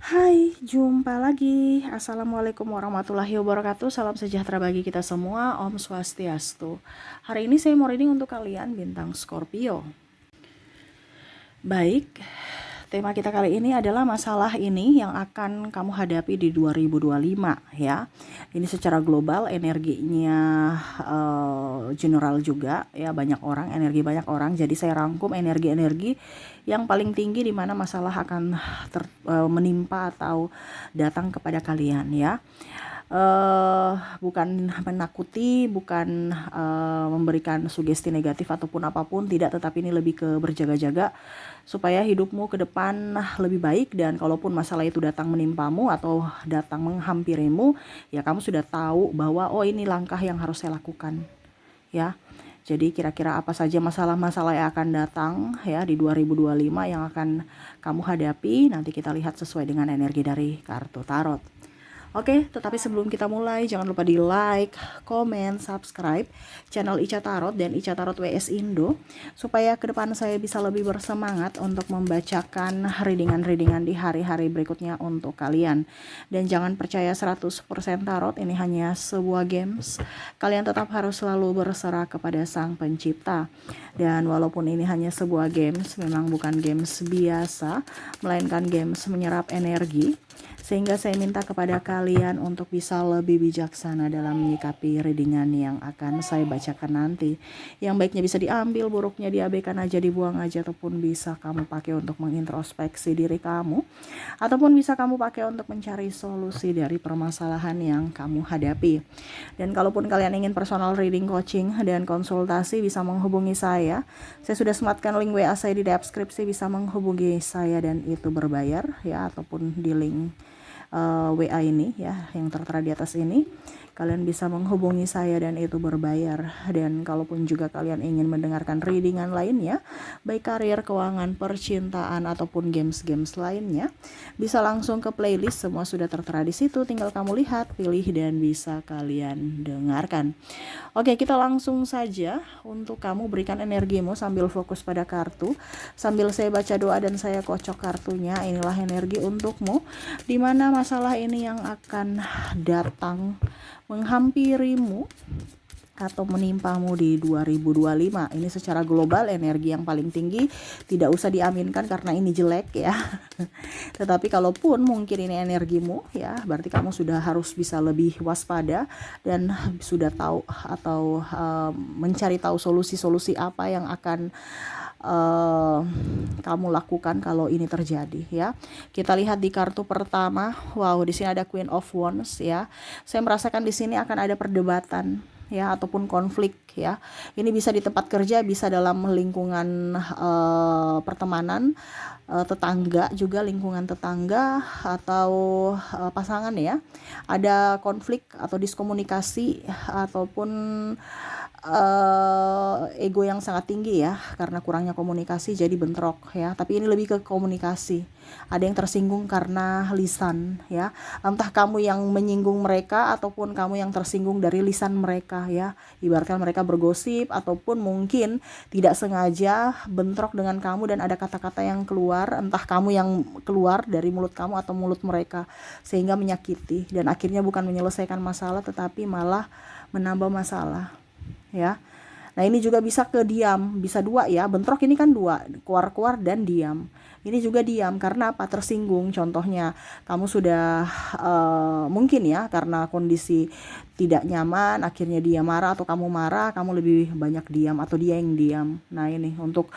Hai, jumpa lagi. Assalamualaikum warahmatullahi wabarakatuh. Salam sejahtera bagi kita semua. Om Swastiastu. Hari ini saya mau reading untuk kalian bintang Scorpio. Baik, tema kita kali ini adalah masalah ini yang akan kamu hadapi di 2025 ya. Ini secara global energinya general juga ya, banyak orang, energi banyak orang. Jadi saya rangkum energi-energi yang paling tinggi di mana masalah akan menimpa atau datang kepada kalian ya. Bukan menakuti, bukan memberikan sugesti negatif ataupun apapun, tidak, tetapi ini lebih ke berjaga-jaga supaya hidupmu ke depan lebih baik. Dan kalaupun masalah itu datang menimpamu atau datang menghampirimu, ya kamu sudah tahu bahwa oh ini langkah yang harus saya lakukan ya. Jadi kira-kira apa saja masalah-masalah yang akan datang ya di 2025 yang akan kamu hadapi, nanti kita lihat sesuai dengan energi dari kartu tarot. Oke, tetapi sebelum kita mulai, jangan lupa di like, komen, subscribe channel Ica Tarot dan Ica Tarot WS Indo, supaya ke depan saya bisa lebih bersemangat untuk membacakan readingan-readingan di hari-hari berikutnya untuk kalian. Dan jangan percaya 100% tarot, ini hanya sebuah games. Kalian tetap harus selalu berserah kepada Sang Pencipta. Dan walaupun ini hanya sebuah games, memang bukan games biasa, melainkan games menyerap energi. Sehingga saya minta kepada kalian untuk bisa lebih bijaksana dalam menyikapi readingan yang akan saya bacakan nanti. Yang baiknya bisa diambil, buruknya diabaikan aja, dibuang aja, ataupun bisa kamu pakai untuk mengintrospeksi diri kamu, ataupun bisa kamu pakai untuk mencari solusi dari permasalahan yang kamu hadapi. Dan kalaupun kalian ingin personal reading, coaching, dan konsultasi, bisa menghubungi saya. Saya sudah sematkan link WA saya di deskripsi, bisa menghubungi saya dan itu berbayar ya, ataupun di link WA ini ya yang tertera di atas ini. Kalian bisa menghubungi saya dan itu berbayar. Dan kalaupun juga kalian ingin mendengarkan readingan lainnya, baik karir, keuangan, percintaan, ataupun games-games lainnya, bisa langsung ke playlist, semua sudah tertera di situ. Tinggal kamu lihat, pilih, dan bisa kalian dengarkan. Oke, kita langsung saja. Untuk kamu, berikan energimu sambil fokus pada kartu, sambil saya baca doa dan saya kocok kartunya. Inilah energi untukmu, dimana masalah ini yang akan datang menghampirimu atau menimpamu di 2025. Ini secara global energi yang paling tinggi, tidak usah diaminkan karena ini jelek ya. Tetapi kalaupun mungkin ini energimu ya, berarti kamu sudah harus bisa lebih waspada dan sudah tahu atau mencari tahu solusi-solusi apa yang akan kamu lakukan kalau ini terjadi ya. Kita lihat di kartu pertama. Wow, di sini ada Queen of Wands ya. Saya merasakan di sini akan ada perdebatan ya, ataupun konflik ya. Ini bisa di tempat kerja, bisa dalam lingkungan pertemanan, tetangga juga, lingkungan tetangga atau pasangan ya. Ada konflik atau diskomunikasi ataupun ego yang sangat tinggi ya, karena kurangnya komunikasi jadi bentrok ya. Tapi ini lebih ke komunikasi. Ada yang tersinggung karena lisan ya, entah kamu yang menyinggung mereka ataupun kamu yang tersinggung dari lisan mereka ya. Ibaratkan mereka bergosip ataupun mungkin tidak sengaja bentrok dengan kamu dan ada kata-kata yang keluar, entah kamu yang keluar dari mulut kamu atau mulut mereka, sehingga menyakiti dan akhirnya bukan menyelesaikan masalah tetapi malah menambah masalah ya. Nah ini juga bisa ke diam, bisa dua ya, bentrok ini kan dua, keluar-keluar dan diam. Ini juga diam karena apa? Tersinggung. Contohnya kamu sudah mungkin ya karena kondisi tidak nyaman, akhirnya dia marah atau kamu marah, kamu lebih banyak diam atau dia yang diam. Nah ini untuk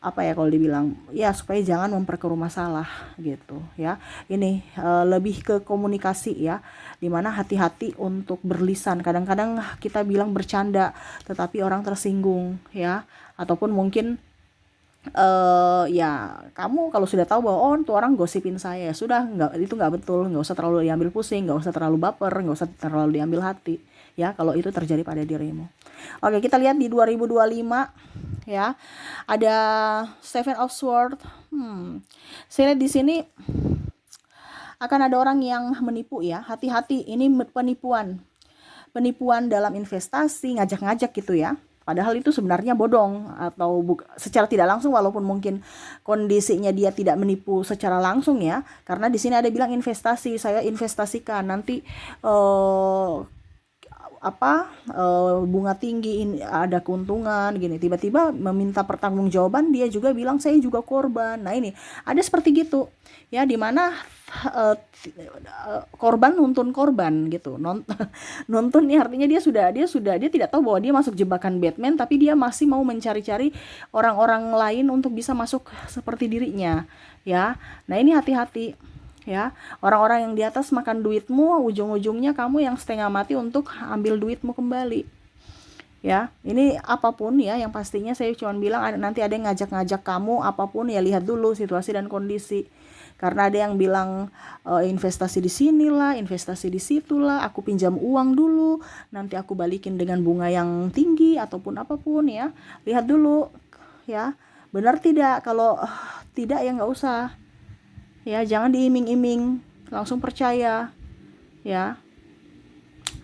apa ya, kalau dibilang ya supaya jangan memperkeruh masalah gitu ya. Ini lebih ke komunikasi ya, dimana hati-hati untuk berlisan. Kadang-kadang kita bilang bercanda tetapi orang tersinggung ya, ataupun mungkin ya kamu kalau sudah tahu bahwa oh tuh orang gosipin saya, sudah nggak, itu nggak betul, nggak usah terlalu diambil pusing, nggak usah terlalu baper, nggak usah terlalu diambil hati ya kalau itu terjadi pada dirimu. Oke, kita lihat di 2025 ya. Ada Seven of Swords. Saya lihat di sini akan ada orang yang menipu ya. Hati-hati, ini penipuan. Penipuan dalam investasi, ngajak-ngajak gitu ya. Padahal itu sebenarnya bodong atau secara tidak langsung, walaupun mungkin kondisinya dia tidak menipu secara langsung ya. Karena di sini ada bilang investasi, saya investasikan nanti eh, bunga tinggi, ada keuntungan gini, tiba-tiba meminta pertanggungjawaban, dia juga bilang saya juga korban. Nah ini ada seperti gitu ya, dimana korban nuntun korban gitu. Nuntun nih artinya dia tidak tahu bahwa dia masuk jebakan Batman, tapi dia masih mau mencari-cari orang-orang lain untuk bisa masuk seperti dirinya ya. Nah ini hati-hati ya, orang-orang yang di atas makan duitmu, ujung-ujungnya kamu yang setengah mati untuk ambil duitmu kembali ya. Ini apapun ya, yang pastinya saya cuma bilang nanti ada yang ngajak-ngajak kamu apapun ya, lihat dulu situasi dan kondisi. Karena ada yang bilang investasi di sinilah, investasi di situlah, aku pinjam uang dulu, nanti aku balikin dengan bunga yang tinggi ataupun apapun ya. Lihat dulu ya, benar tidak? Kalau tidak ya nggak usah. Ya, jangan diiming-iming, langsung percaya ya.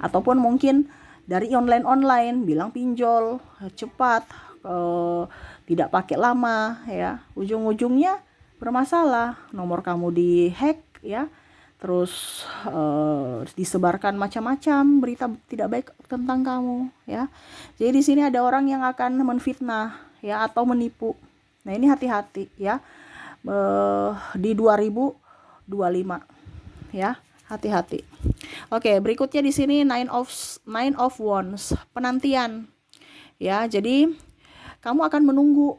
Ataupun mungkin dari online bilang pinjol cepat, tidak pakai lama ya, ujung-ujungnya bermasalah, nomor kamu dihack ya, terus disebarkan macam-macam berita tidak baik tentang kamu ya. Jadi di sini ada orang yang akan menfitnah ya atau menipu. Nah ini hati-hati ya. Di 2025 ya, hati-hati. Oke, berikutnya di sini nine of wands, penantian ya. Jadi kamu akan menunggu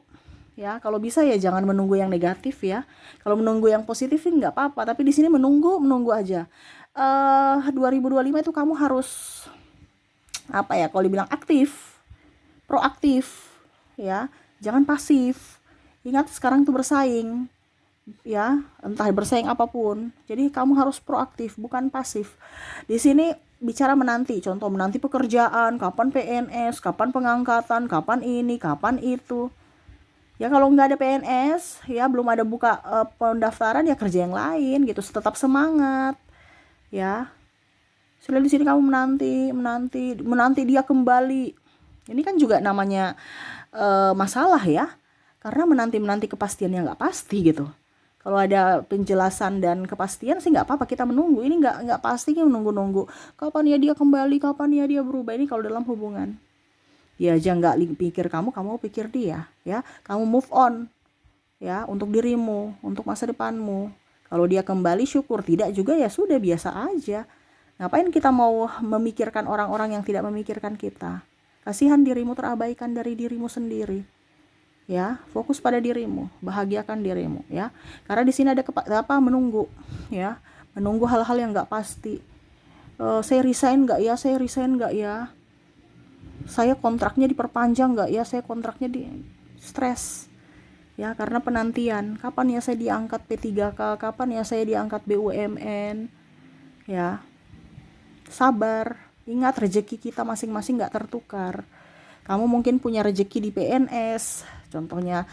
ya, kalau bisa ya jangan menunggu yang negatif ya. Kalau menunggu yang positif sih nggak apa-apa, tapi di sini menunggu aja. 2025 itu kamu harus apa ya, kalau dibilang aktif, proaktif ya, jangan pasif. Ingat sekarang tuh bersaing ya, entah bersaing apapun. Jadi kamu harus proaktif, bukan pasif. Di sini bicara menanti, contoh menanti pekerjaan, kapan PNS, kapan pengangkatan, kapan ini, kapan itu. Ya kalau nggak ada PNS, ya belum ada buka pendaftaran, ya kerja yang lain gitu. Tetap semangat, ya. Selain di sini kamu menanti dia kembali. Ini kan juga namanya masalah ya, karena menanti kepastian yang nggak pasti gitu. Kalau ada penjelasan dan kepastian sih nggak apa-apa, kita menunggu. Ini nggak pastinya menunggu kapan ya dia kembali, kapan ya dia berubah. Ini kalau dalam hubungan ya, aja nggak pikir kamu pikir dia ya. Kamu move on ya, untuk dirimu, untuk masa depanmu. Kalau dia kembali syukur, tidak juga ya sudah, biasa aja. Ngapain kita mau memikirkan orang-orang yang tidak memikirkan kita? Kasihan dirimu terabaikan dari dirimu sendiri ya. Fokus pada dirimu, bahagiakan dirimu ya. Karena di sini ada menunggu ya, menunggu hal-hal yang nggak pasti. Saya resign nggak ya, saya kontraknya diperpanjang nggak ya, saya kontraknya di stres ya, karena penantian kapan ya saya diangkat P3K, kapan ya saya diangkat BUMN ya. Sabar, ingat rezeki kita masing-masing nggak tertukar. Kamu mungkin punya rezeki di PNS, contohnya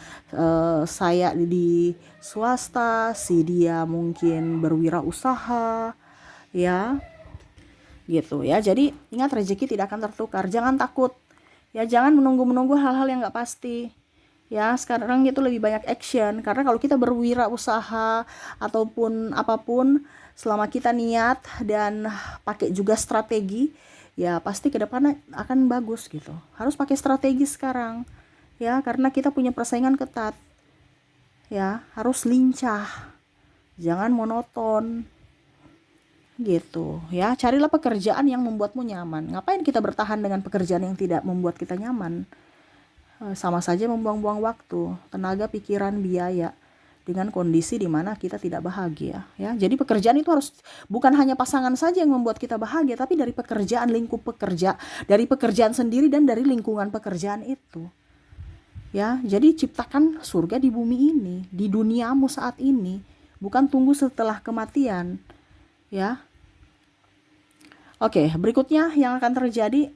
saya di swasta, si dia mungkin berwirausaha ya, gitu ya. Jadi ingat rezeki tidak akan tertukar, jangan takut ya, jangan menunggu hal-hal yang nggak pasti ya. Sekarang itu lebih banyak action, karena kalau kita berwirausaha ataupun apapun, selama kita niat dan pakai juga strategi ya, pasti ke depan akan bagus gitu. Harus pakai strategi sekarang ya, karena kita punya persaingan ketat ya. Harus lincah, jangan monoton gitu ya. Carilah pekerjaan yang membuatmu nyaman. Ngapain kita bertahan dengan pekerjaan yang tidak membuat kita nyaman? Sama saja membuang-buang waktu, tenaga, pikiran, biaya, dengan kondisi di mana kita tidak bahagia ya. Jadi pekerjaan itu harus bukan hanya pasangan saja yang membuat kita bahagia, tapi dari pekerjaan, lingkup pekerja, dari pekerjaan sendiri dan dari lingkungan pekerjaan itu ya. Jadi ciptakan surga di bumi ini, di duniamu saat ini, bukan tunggu setelah kematian ya. Oke, berikutnya yang akan terjadi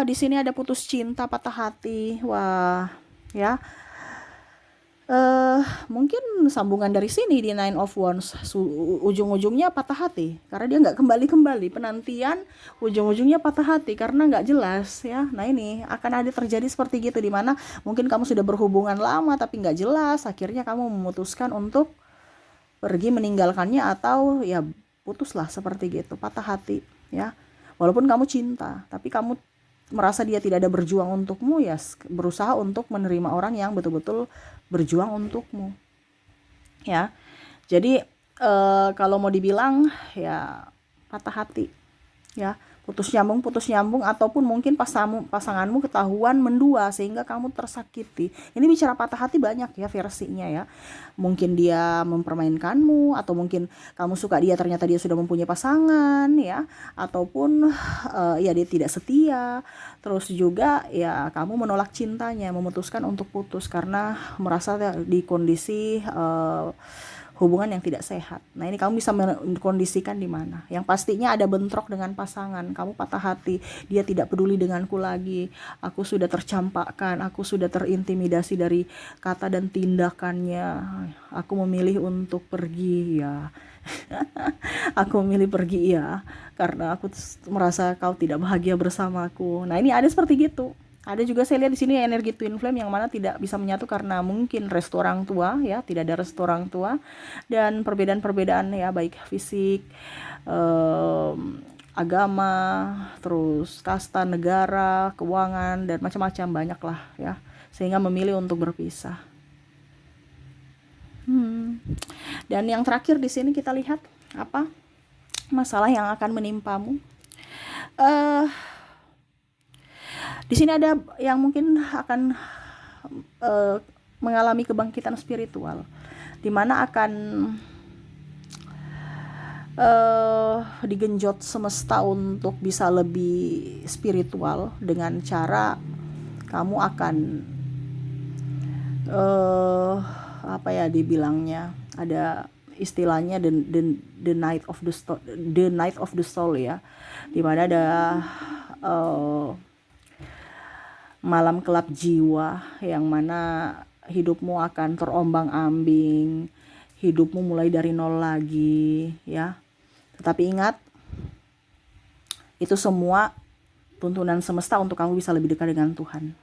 di sini ada putus cinta, patah hati. Wah ya, Mungkin sambungan dari sini di Nine of Wands, ujung-ujungnya patah hati karena dia nggak kembali-kembali, penantian ujung-ujungnya patah hati karena nggak jelas ya. Nah ini akan ada terjadi seperti gitu, dimana mungkin kamu sudah berhubungan lama tapi nggak jelas, akhirnya kamu memutuskan untuk pergi meninggalkannya, atau ya putuslah seperti gitu, patah hati ya. Walaupun kamu cinta tapi kamu merasa dia tidak ada berjuang untukmu, ya berusaha untuk menerima orang yang betul-betul berjuang untukmu ya. Jadi kalau mau dibilang ya patah hati ya, putus nyambung, ataupun mungkin pasanganmu ketahuan mendua sehingga kamu tersakiti. Ini bicara patah hati banyak ya versinya ya. Mungkin dia mempermainkanmu, atau mungkin kamu suka dia ternyata dia sudah mempunyai pasangan ya, ataupun ya dia tidak setia. Terus juga ya kamu menolak cintanya, memutuskan untuk putus karena merasa di kondisi hubungan yang tidak sehat. Nah ini kamu bisa mengkondisikan di mana. Yang pastinya ada bentrok dengan pasangan. Kamu patah hati, dia tidak peduli denganku lagi. Aku sudah tercampakkan, aku sudah terintimidasi dari kata dan tindakannya. Aku memilih untuk pergi ya. Aku memilih pergi ya, karena aku merasa kau tidak bahagia bersamaku. Nah ini ada seperti gitu. Ada juga saya lihat di sini energi twin flame yang mana tidak bisa menyatu karena mungkin restu orang tua ya, tidak ada restu orang tua, dan perbedaan-perbedaan ya, baik fisik, agama, terus kasta, negara, keuangan, dan macam-macam, banyak lah ya, sehingga memilih untuk berpisah. Dan yang terakhir di sini kita lihat apa masalah yang akan menimpamu. Di sini ada yang mungkin akan mengalami kebangkitan spiritual, di mana akan digenjot semesta untuk bisa lebih spiritual dengan cara kamu akan apa ya dibilangnya, ada istilahnya the night of the soul ya, di mana ada malam gelap jiwa yang mana hidupmu akan terombang-ambing, hidupmu mulai dari nol lagi ya. Tetapi ingat, itu semua tuntunan semesta untuk kamu bisa lebih dekat dengan Tuhan,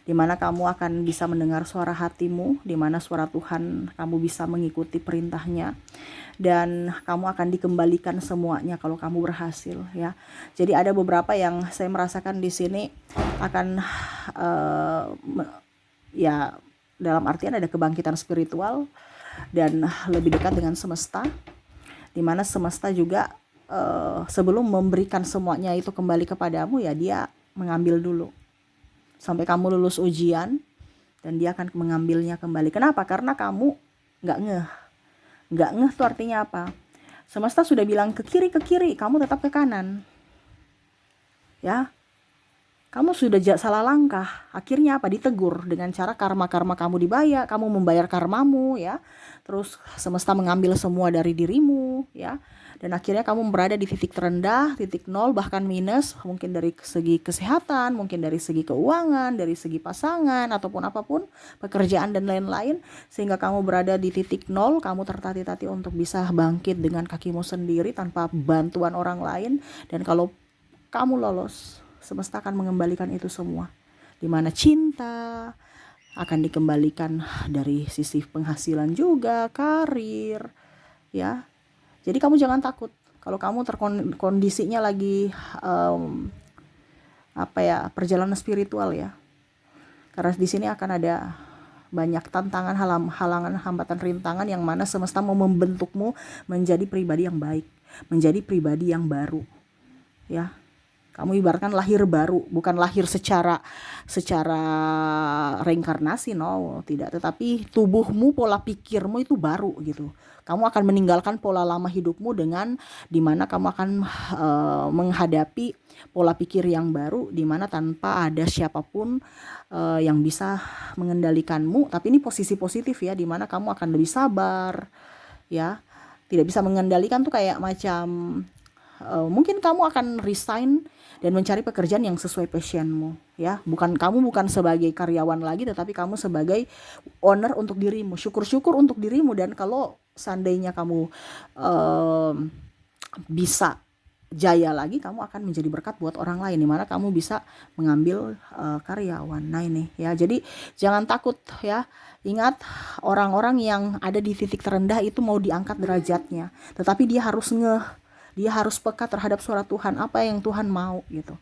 di mana kamu akan bisa mendengar suara hatimu, di mana suara Tuhan kamu bisa mengikuti perintahnya, dan kamu akan dikembalikan semuanya kalau kamu berhasil ya. Jadi ada beberapa yang saya merasakan di sini akan ya dalam artian ada kebangkitan spiritual dan lebih dekat dengan semesta, di mana semesta juga sebelum memberikan semuanya itu kembali kepadamu ya, dia mengambil dulu sampai kamu lulus ujian dan dia akan mengambilnya kembali. Kenapa? Karena kamu nggak ngeh tuh artinya apa? Semesta sudah bilang ke kiri, kamu tetap ke kanan ya. Kamu sudah salah langkah, akhirnya apa? Ditegur dengan cara karma kamu dibayar, kamu membayar karmamu ya. Terus semesta mengambil semua dari dirimu ya. Dan akhirnya kamu berada di titik terendah, titik nol, bahkan minus, mungkin dari segi kesehatan, mungkin dari segi keuangan, dari segi pasangan, ataupun apapun, pekerjaan dan lain-lain, sehingga kamu berada di titik nol. Kamu tertatih-tatih untuk bisa bangkit dengan kakimu sendiri tanpa bantuan orang lain. Dan kalau kamu lolos, semesta akan mengembalikan itu semua, dimana cinta akan dikembalikan dari sisi penghasilan juga, karir ya. Jadi kamu jangan takut kalau kamu kondisinya lagi perjalanan spiritual ya, karena di sini akan ada banyak tantangan, halangan, hambatan, rintangan yang mana semesta mau membentukmu menjadi pribadi yang baik, menjadi pribadi yang baru ya. Kamu ibaratkan lahir baru, bukan lahir secara reinkarnasi, no, tidak. Tetapi tubuhmu, pola pikirmu itu baru gitu. Kamu akan meninggalkan pola lama hidupmu dengan dimana kamu akan menghadapi pola pikir yang baru, dimana tanpa ada siapapun yang bisa mengendalikanmu. Tapi ini posisi positif ya, dimana kamu akan lebih sabar ya. Tidak bisa mengendalikan tuh kayak macam mungkin kamu akan resign dan mencari pekerjaan yang sesuai passionmu, ya. Kamu bukan sebagai karyawan lagi, tetapi kamu sebagai owner untuk dirimu. Syukur-syukur untuk dirimu, dan kalau seandainya kamu bisa jaya lagi, kamu akan menjadi berkat buat orang lain, dimana kamu bisa mengambil karyawan. Nah ini ya, jadi jangan takut ya. Ingat, orang-orang yang ada di titik terendah itu mau diangkat derajatnya, tetapi dia harus dia harus peka terhadap suara Tuhan, apa yang Tuhan mau gitu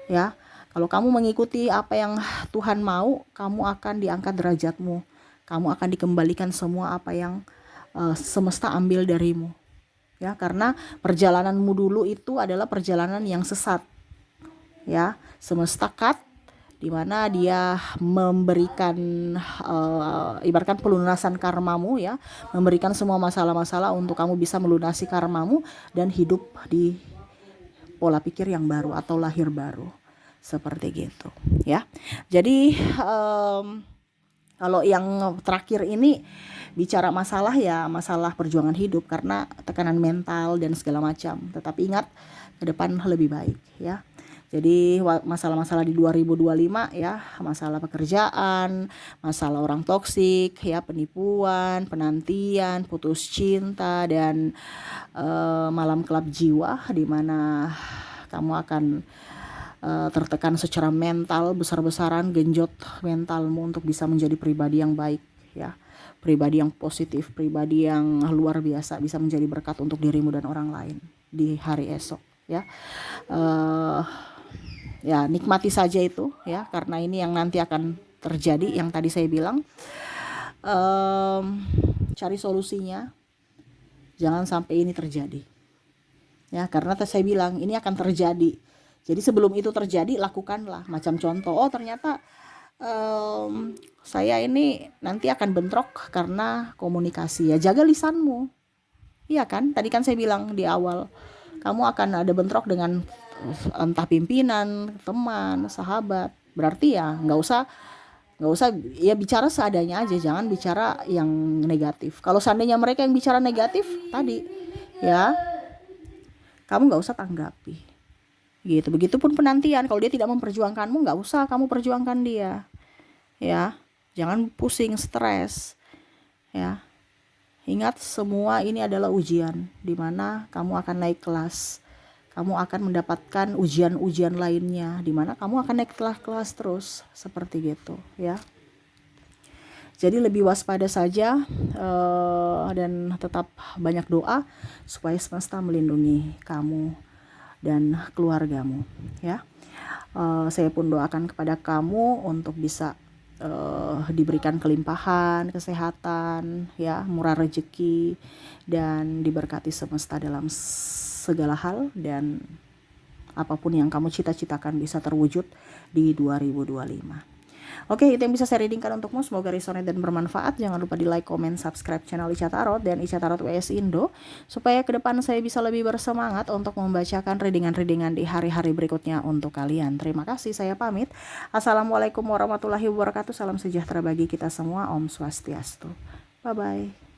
ya. Kalau kamu mengikuti apa yang Tuhan mau, kamu akan diangkat derajatmu, kamu akan dikembalikan semua apa yang semesta ambil darimu ya. Karena perjalananmu dulu itu adalah perjalanan yang sesat ya. Semesta cut, di mana dia memberikan ibaratkan pelunasan karmamu ya, memberikan semua masalah-masalah untuk kamu bisa melunasi karmamu dan hidup di pola pikir yang baru atau lahir baru, seperti gitu ya. Jadi kalau yang terakhir ini bicara masalah ya, masalah perjuangan hidup karena tekanan mental dan segala macam, tetapi ingat, ke depan lebih baik ya. Jadi masalah-masalah di 2025 ya, masalah pekerjaan, masalah orang toksik ya, penipuan, penantian, putus cinta, dan malam kelab jiwa, di mana kamu akan tertekan secara mental besar-besaran, genjot mentalmu untuk bisa menjadi pribadi yang baik ya, pribadi yang positif, pribadi yang luar biasa, bisa menjadi berkat untuk dirimu dan orang lain di hari esok ya. Ya nikmati saja itu ya, karena ini yang nanti akan terjadi, yang tadi saya bilang. Cari solusinya, jangan sampai ini terjadi ya, karena saya bilang ini akan terjadi. Jadi sebelum itu terjadi, lakukanlah. Macam contoh, oh ternyata saya ini nanti akan bentrok karena komunikasi, ya jaga lisanmu. Iya kan, tadi kan saya bilang di awal, kamu akan ada bentrok dengan entah pimpinan, teman, sahabat. Berarti ya nggak usah ya, bicara seadanya aja, jangan bicara yang negatif. Kalau seandainya mereka yang bicara negatif tadi ya, kamu nggak usah tanggapi gitu. Begitupun penantian, kalau dia tidak memperjuangkanmu, nggak usah kamu perjuangkan dia ya. Jangan pusing, stres ya. Ingat, semua ini adalah ujian, dimana kamu akan naik kelas, kamu akan mendapatkan ujian-ujian lainnya, dimana kamu akan naik kelas terus, seperti gitu ya. Jadi lebih waspada saja, dan tetap banyak doa supaya semesta melindungi kamu dan keluargamu ya. Saya pun doakan kepada kamu untuk bisa diberikan kelimpahan kesehatan ya, murah rezeki, dan diberkati semesta dalam segala hal, dan apapun yang kamu cita-citakan bisa terwujud di 2025. Oke, itu yang bisa saya readingkan untukmu. Semoga resonate dan bermanfaat. Jangan lupa di like, comment, subscribe channel Ica Tarot dan Ica Tarot WS Indo, supaya ke depan saya bisa lebih bersemangat untuk membacakan readingan-readingan di hari-hari berikutnya untuk kalian. Terima kasih, saya pamit. Assalamualaikum warahmatullahi wabarakatuh. Salam sejahtera bagi kita semua. Om Swastiastu. Bye-bye.